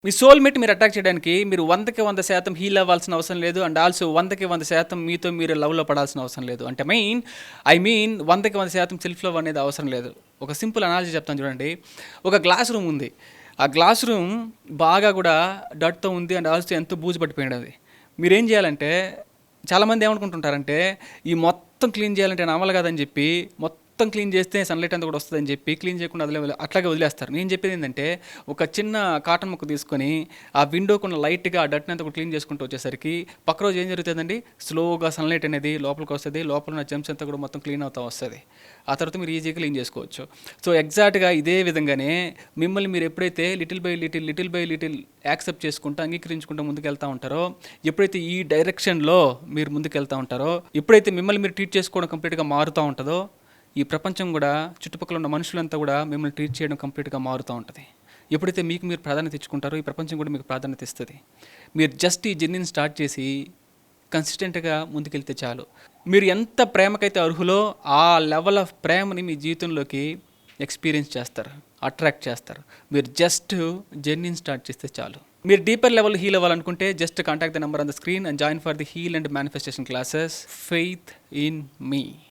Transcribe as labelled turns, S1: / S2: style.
S1: మీ soulmate మీరు attract చేయడానికి మీరు 100కి 100% హీల్ అవ్వాల్సిన అవసరం లేదు. అండ్ ఆల్సో 100కి 100% మీతో మీరు లవ్‌లో పడాల్సిన అవసరం లేదు. అంటే ఐ మీన్ 100కి 100% సెల్ఫ్ లవ్ అనేది అవసరం లేదు. ఒక సింపుల్ అనాలజీ చెప్తాను చూడండి. ఒక గ్లాస్ రూమ్ ఉంది. ఆ గ్లాస్ రూమ్ బాగా కూడా డర్ట్‌తో ఉంది. అండ్ ఆల్సో ఎంతో బూజు పట్టిపోయినది. మీరేం చేయాలంటే చాలామంది ఏమనుకుంటుంటారంటే ఈ మొత్తం క్లీన్ చేయాలంటే నా వల్ల కాదని చెప్పి మొత్తం క్లీన్ చేస్తే సన్లైట్ అంతా కూడా వస్తుందని చెప్పి క్లీన్ చేయకుండా అట్లాగే వదిలేస్తారు. నేను చెప్పేది ఏంటంటే ఒక చిన్న కాటన్ ముక్క తీసుకొని ఆ విండోకున్న లైట్గా ఆ డట్ని అంతా కూడా క్లీన్ చేసుకుంటూ వచ్చేసరికి పక్క రోజు ఏం జరుగుతుందండి, స్లోగా సన్లైట్ అనేది లోపలికి వస్తుంది. లోపల ఉన్న జెమ్స్ అంతా కూడా మొత్తం క్లీన్ అవుతూ వస్తుంది. ఆ తర్వాత మీరు ఈజీగా క్లీన్ చేసుకోవచ్చు. సో ఎగ్జాక్ట్గా ఇదే విధంగానే మిమ్మల్ని మీరు ఎప్పుడైతే లిటిల్ బై లిటిల్ యాక్సెప్ట్ చేసుకుంటూ అంగీకరించుకుంటూ ముందుకెళ్తూ ఉంటారో, ఎప్పుడైతే ఈ డైరెక్షన్లో మీరు ముందుకెళ్తూ ఉంటారో, ఎప్పుడైతే మిమ్మల్ని మీరు ట్రీట్ చేసుకోవడం కంప్లీట్గా మారుతూ ఉంటుందో, ఈ ప్రపంచం కూడా చుట్టుపక్కల ఉన్న మనుషులంతా కూడా మిమ్మల్ని ట్రీట్ చేయడం కంప్లీట్గా మారుతూ ఉంటుంది. ఎప్పుడైతే మీకు మీరు ప్రాధాన్యత ఇచ్చుకుంటారో ఈ ప్రపంచం కూడా మీకు ప్రాధాన్యత ఇస్తుంది. మీరు జస్ట్ ఈ జర్నీని స్టార్ట్ చేసి కన్సిస్టెంట్గా ముందుకెళ్తే చాలు. మీరు ఎంత ప్రేమకైతే అర్హులో ఆ లెవెల్ ఆఫ్ ప్రేమని మీ జీవితంలోకి ఎక్స్పీరియన్స్ చేస్తారు, అట్రాక్ట్ చేస్తారు. మీరు జస్ట్ జర్నీని స్టార్ట్ చేస్తే చాలు. మీరు డీపర్ లెవెల్ హీల్ అవ్వాలనుకుంటే just contact the number on the screen and join for the heal and manifestation classes. Faith in me.